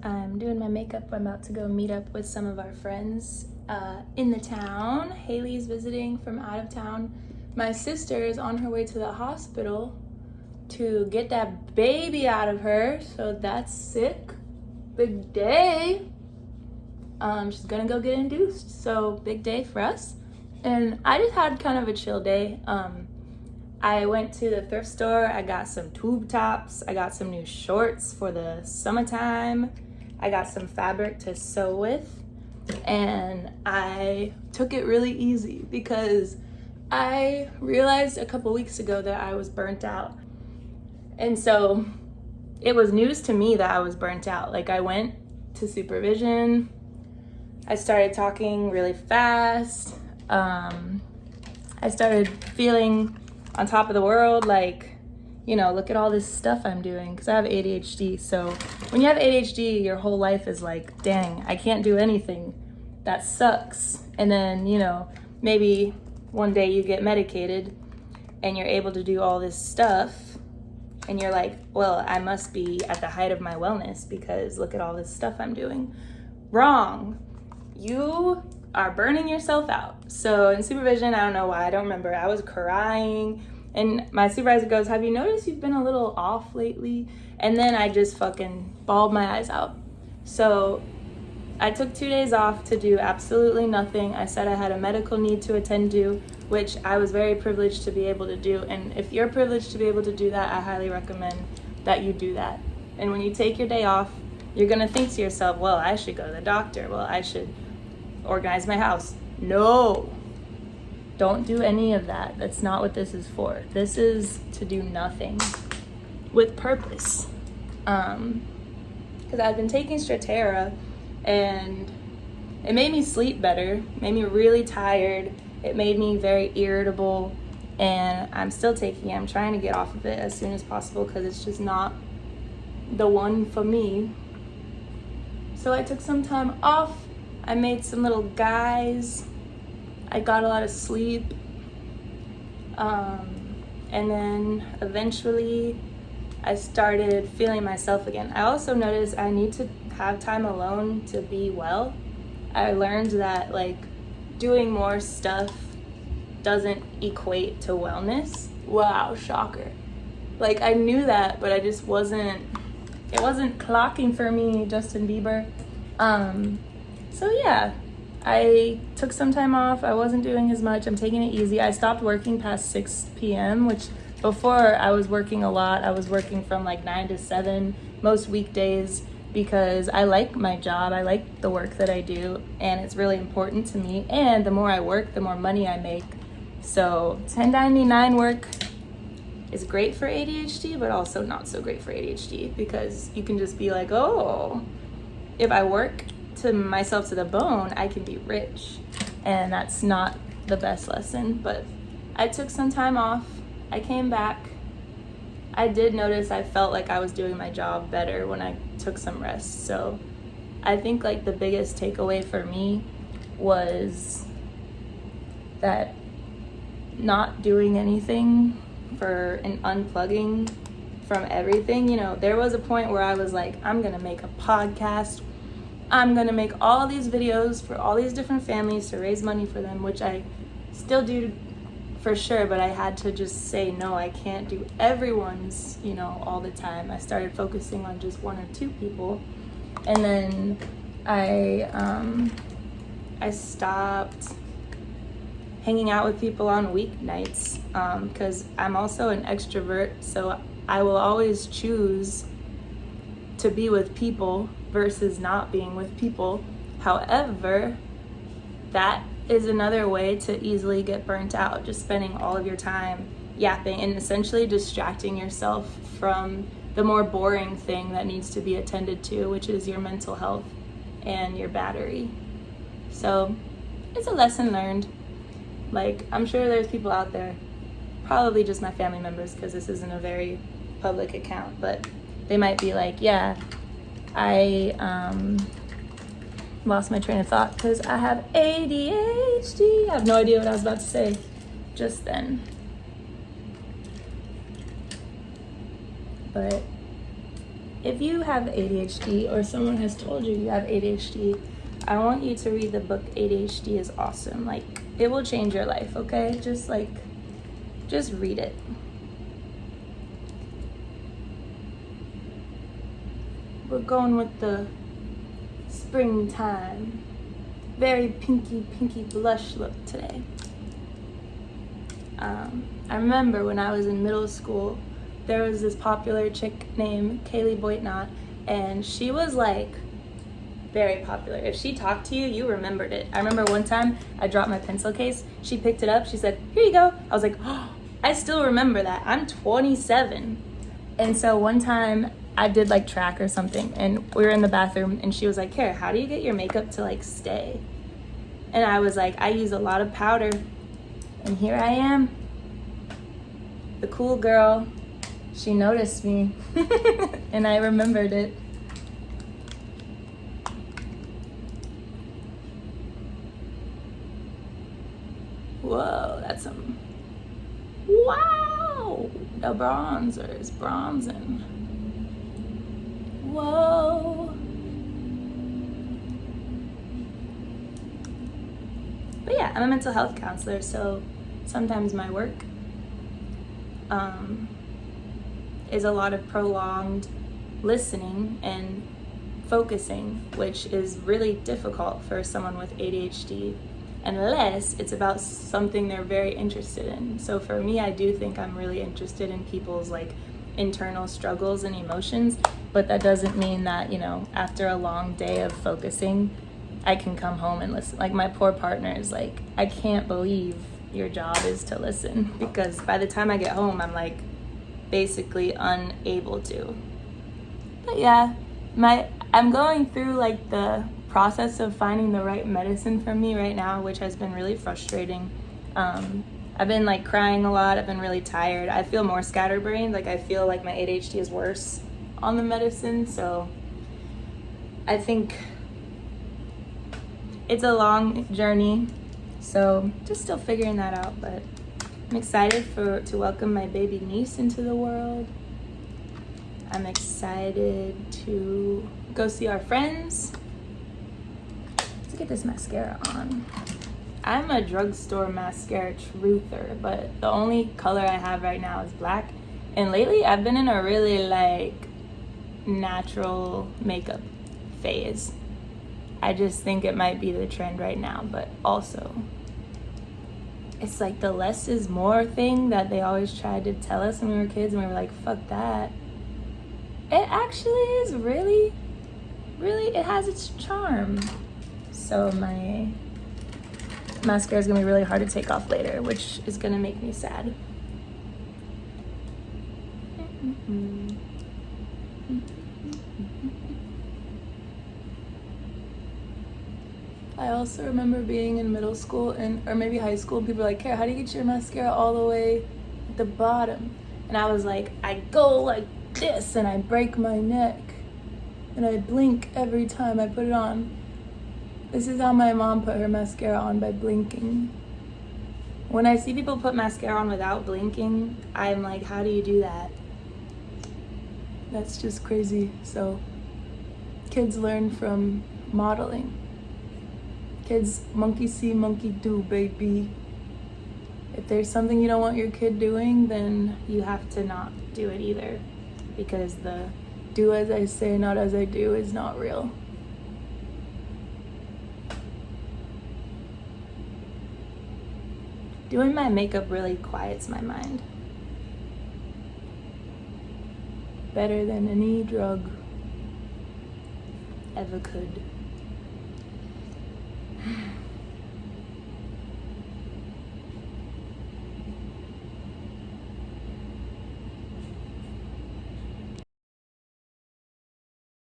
I'm doing my makeup. I'm about to go meet up with some of our friends in the town. Haley's visiting from out of town. My sister is on her way to the hospital to get that baby out of her, so that's sick. Big day. She's gonna go get induced, so big day for us. And I just had kind of a chill day. I went to the thrift store. I got some tube tops. I got some new shorts for the summertime. I got some fabric to sew with. And I took it really easy because I realized a couple weeks ago that I was burnt out. And so it was news to me that I was burnt out. Like, I went to supervision. I started talking really fast. I started feeling on top of the world, like, you know, look at all this stuff I'm doing, because I have ADHD. So when you have ADHD, your whole life is like, dang, I can't do anything. That sucks. And then, you know, maybe one day you get medicated and you're able to do all this stuff and you're like, well, I must be at the height of my wellness because look at all this stuff I'm doing. Wrong. You are burning yourself out. So in supervision, I don't know why, I don't remember, I was crying and my supervisor goes, have you noticed you've been a little off lately? And then I just fucking bawled my eyes out. So I took 2 days off to do absolutely nothing. I said I had a medical need to attend to, which I was very privileged to be able to do. And if you're privileged to be able to do that, I highly recommend that you do that. And when you take your day off, you're gonna think to yourself, well, I should go to the doctor. Well, I should organize my house. No, don't do any of that. That's not what this is for. This is to do nothing with purpose. Because I've been taking Strattera and it made me sleep better, made me really tired. It made me very irritable, and I'm still taking it. I'm trying to get off of it as soon as possible because it's just not the one for me. So I took some time off. I made some little guys. I got a lot of sleep. And then eventually I started feeling myself again. I also noticed I need to have time alone to be well. I learned that like doing more stuff doesn't equate to wellness. Wow, shocker. Like I knew that, but I just it wasn't clocking for me, Justin Bieber. So yeah, I took some time off. I wasn't doing as much. I'm taking it easy. I stopped working past 6 p.m., which before I was working a lot. I was working from like 9 to 7 most weekdays because I like my job. I like the work that I do, and it's really important to me. And the more I work, the more money I make. So 1099 work is great for ADHD, but also not so great for ADHD because you can just be like, oh, if I work to myself to the bone, I can be rich. And that's not the best lesson. But I took some time off. I came back. I did notice I felt like I was doing my job better when I took some rest. So I think like the biggest takeaway for me was that not doing anything for an unplugging from everything. You know, there was a point where I was like, I'm gonna make a podcast. I'm gonna make all these videos for all these different families to raise money for them, which I still do for sure, but I had to just say, no, I can't do everyone's, you know, all the time. I started focusing on just 1 or 2 people. And then I stopped hanging out with people on weeknights because I'm also an extrovert, so I will always choose to be with people versus not being with people. However, that is another way to easily get burnt out, just spending all of your time yapping and essentially distracting yourself from the more boring thing that needs to be attended to, which is your mental health and your battery. So it's a lesson learned. Like, I'm sure there's people out there, probably just my family members because this isn't a very public account, but they might be like, yeah, I lost my train of thought because I have ADHD. I have no idea what I was about to say just then. But if you have ADHD or someone has told you you have ADHD, I want you to read the book ADHD is Awesome. Like, it will change your life, okay? Just read it. We're going with the springtime. Very pinky blush look today. I remember when I was in middle school, there was this popular chick named Kaylee Boitnott, and she was like very popular. If she talked to you, you remembered it. I remember one time I dropped my pencil case. She picked it up. She said, "Here you go." I was like, oh, I still remember that. I'm 27. And so one time I did like track or something, and we were in the bathroom, and she was like, "Kara, how do you get your makeup to like stay?" And I was like, "I use a lot of powder." And here I am, the cool girl. She noticed me and I remembered it. Whoa, that's some, wow, the bronzer is bronzing. Whoa. But yeah, I'm a mental health counselor, so sometimes my work is a lot of prolonged listening and focusing, which is really difficult for someone with ADHD, unless it's about something they're very interested in. So for me, I do think I'm really interested in people's like internal struggles and emotions, but that doesn't mean that, you know, after a long day of focusing, I can come home and listen. Like my poor partner is like, "I can't believe your job is to listen," because by the time I get home, I'm like basically unable to. But yeah, I'm going through like the process of finding the right medicine for me right now, which has been really frustrating. I've been like crying a lot. I've been really tired. I feel more scatterbrained. Like I feel like my ADHD is worse on the medicine. So I think it's a long journey. So just still figuring that out, but I'm excited to welcome my baby niece into the world. I'm excited to go see our friends. Let's get this mascara on. I'm a drugstore mascara truther, but the only color I have right now is black. And lately I've been in a really like natural makeup phase. I just think it might be the trend right now, but also it's like the less is more thing that they always tried to tell us when we were kids, and we were like, fuck that. It actually is really, it has its charm. So my mascara is gonna be really hard to take off later, which is gonna make me sad. I also remember being in middle school or maybe high school, and people were like, "Kara, how do you get your mascara all the way at the bottom?" And I was like, I go like this and I break my neck and I blink every time I put it on. This is how my mom put her mascara on, by blinking. When I see people put mascara on without blinking, I'm like, how do you do that? That's just crazy. So kids learn from modeling. Kids monkey see, monkey do, baby. If there's something you don't want your kid doing, then you have to not do it either, because the do as I say, not as I do is not real. Doing my makeup really quiets my mind. Better than any drug ever could.